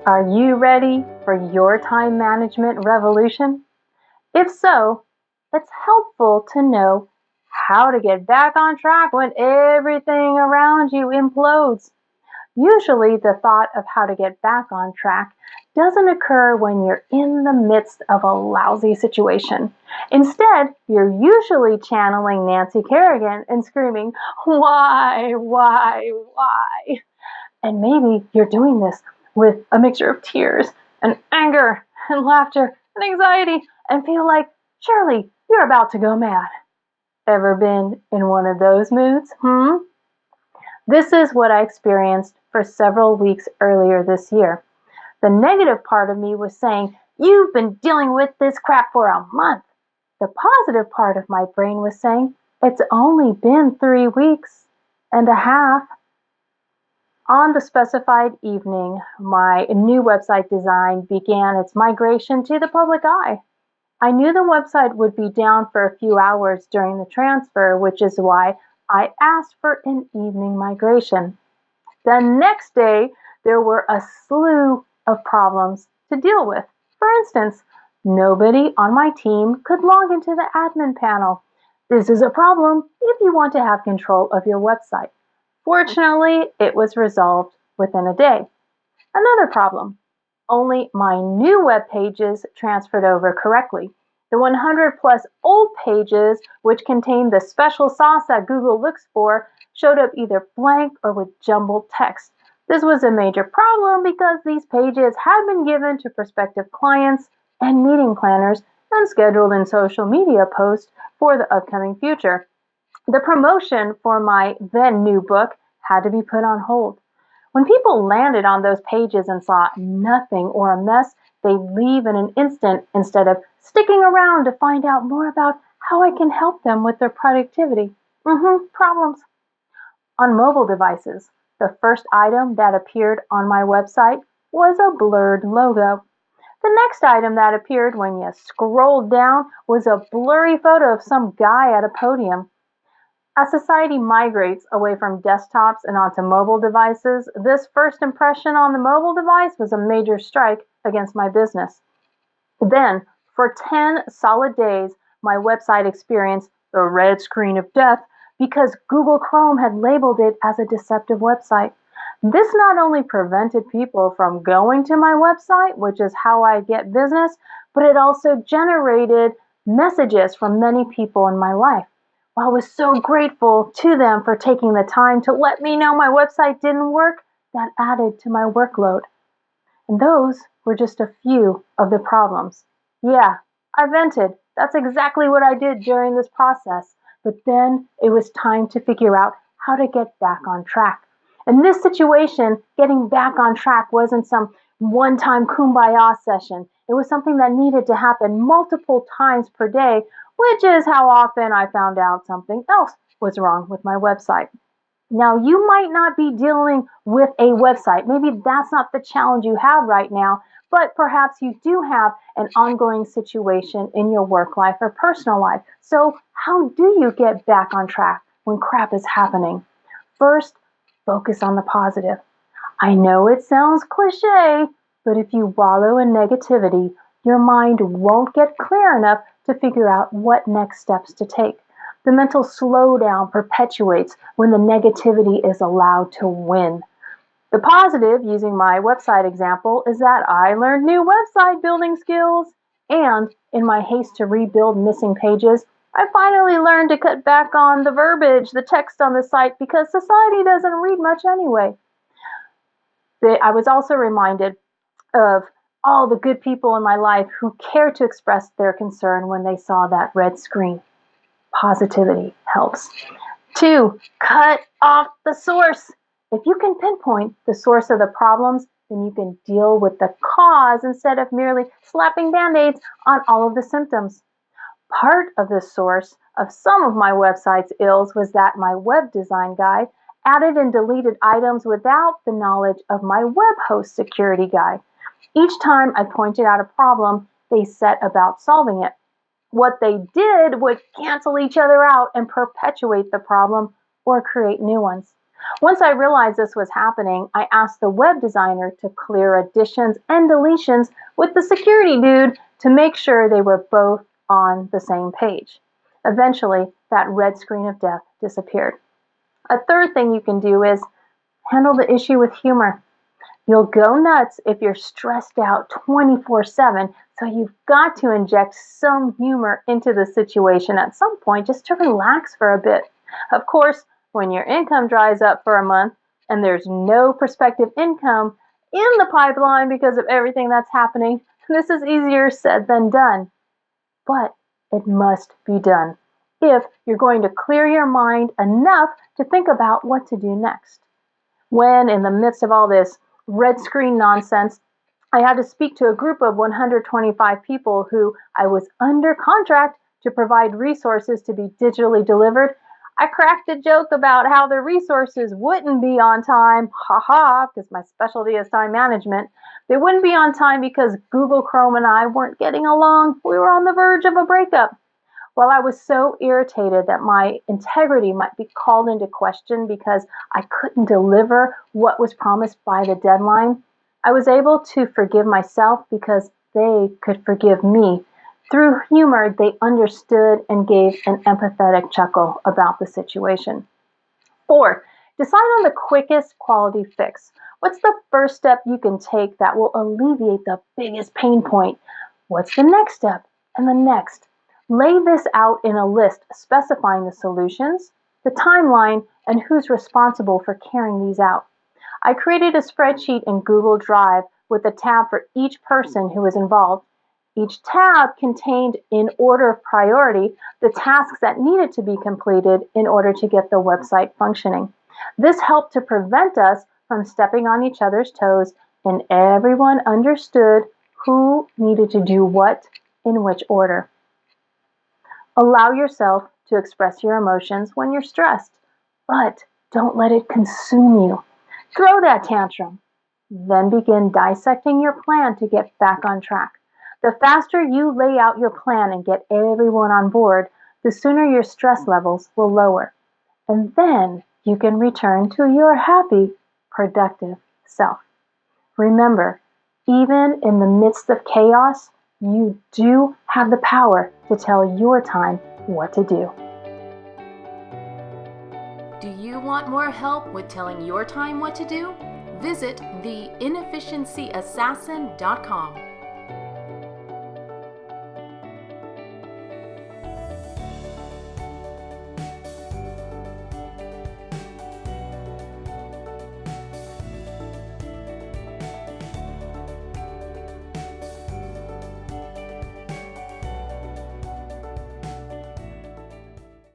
Are you ready for your time management revolution? If so, it's helpful to know how to get back on track when everything around you implodes. Usually, the thought of how to get back on track doesn't occur when you're in the midst of a lousy situation. Instead, you're usually channeling Nancy Kerrigan and screaming, "Why, why, why?" And maybe you're doing this with a mixture of tears and anger and laughter and anxiety and feel like surely you're about to go mad. Ever been in one of those moods? This is what I experienced for several weeks earlier this year. The negative part of me was saying, "You've been dealing with this crap for a month." The positive part of my brain was saying, "It's only been 3 weeks and a half." On the specified evening, my new website design began its migration to the public eye. I knew the website would be down for a few hours during the transfer, which is why I asked for an evening migration. The next day, there were a slew of problems to deal with. For instance, nobody on my team could log into the admin panel. This is a problem if you want to have control of your website. Fortunately, it was resolved within a day. Another problem: only my new web pages transferred over correctly. The 100 plus old pages, which contained the special sauce that Google looks for, showed up either blank or with jumbled text. This was a major problem because these pages had been given to prospective clients and meeting planners and scheduled in social media posts for the upcoming future. The promotion for my then new book had to be put on hold. When people landed on those pages and saw nothing or a mess, they'd leave in an instant instead of sticking around to find out more about how I can help them with their productivity. Problems. On mobile devices, the first item that appeared on my website was a blurred logo. The next item that appeared when you scrolled down was a blurry photo of some guy at a podium. As society migrates away from desktops and onto mobile devices, this first impression on the mobile device was a major strike against my business. Then, for 10 solid days, my website experienced the red screen of death because Google Chrome had labeled it as a deceptive website. This not only prevented people from going to my website, which is how I get business, but it also generated messages from many people in my life. While I was so grateful to them for taking the time to let me know my website didn't work, that added to my workload. And those were just a few of the problems. Yeah, I vented. That's exactly what I did during this process. But then it was time to figure out how to get back on track. In this situation, getting back on track wasn't some one-time kumbaya session. It was something that needed to happen multiple times per day, which is how often I found out something else was wrong with my website. Now, you might not be dealing with a website. Maybe that's not the challenge you have right now, but perhaps you do have an ongoing situation in your work life or personal life. So, how do you get back on track when crap is happening? First, focus on the positive. I know it sounds cliche, but if you wallow in negativity, your mind won't get clear enough to figure out what next steps to take. The mental slowdown perpetuates when the negativity is allowed to win. The positive, using my website example, is that I learned new website building skills. And in my haste to rebuild missing pages, I finally learned to cut back on the verbiage, the text on the site, because society doesn't read much anyway. I was also reminded of all the good people in my life who cared to express their concern when they saw that red screen. Positivity helps. 2, cut off the source. If you can pinpoint the source of the problems, then you can deal with the cause instead of merely slapping band-aids on all of the symptoms. Part of the source of some of my website's ills was that my web design guy added and deleted items without the knowledge of my web host security guy. Each time I pointed out a problem, they set about solving it. What they did would cancel each other out and perpetuate the problem or create new ones. Once I realized this was happening, I asked the web designer to clear additions and deletions with the security dude to make sure they were both on the same page. Eventually, that red screen of death disappeared. A third thing you can do is handle the issue with humor. You'll go nuts if you're stressed out 24/7, so you've got to inject some humor into the situation at some point just to relax for a bit. Of course, when your income dries up for a month and there's no prospective income in the pipeline because of everything that's happening, this is easier said than done. But it must be done if you're going to clear your mind enough to think about what to do next. When, in the midst of all this red screen nonsense, I had to speak to a group of 125 people who I was under contract to provide resources to be digitally delivered, I cracked a joke about how the resources wouldn't be on time, haha, because my specialty is time management. They wouldn't be on time because Google Chrome and I weren't getting along. We were on the verge of a breakup. While I was so irritated that my integrity might be called into question because I couldn't deliver what was promised by the deadline, I was able to forgive myself because they could forgive me. Through humor, they understood and gave an empathetic chuckle about the situation. 4, decide on the quickest quality fix. What's the first step you can take that will alleviate the biggest pain point? What's the next step and the next? Lay this out in a list specifying the solutions, the timeline, and who's responsible for carrying these out. I created a spreadsheet in Google Drive with a tab for each person who was involved. Each tab contained, in order of priority, the tasks that needed to be completed in order to get the website functioning. This helped to prevent us from stepping on each other's toes, and everyone understood who needed to do what in which order. Allow yourself to express your emotions when you're stressed, but don't let it consume you. Throw that tantrum. Then begin dissecting your plan to get back on track. The faster you lay out your plan and get everyone on board, the sooner your stress levels will lower. And then you can return to your happy, productive self. Remember, even in the midst of chaos, you do have the power to tell your time what to do. Do you want more help with telling your time what to do? Visit theinefficiency.assassin.com.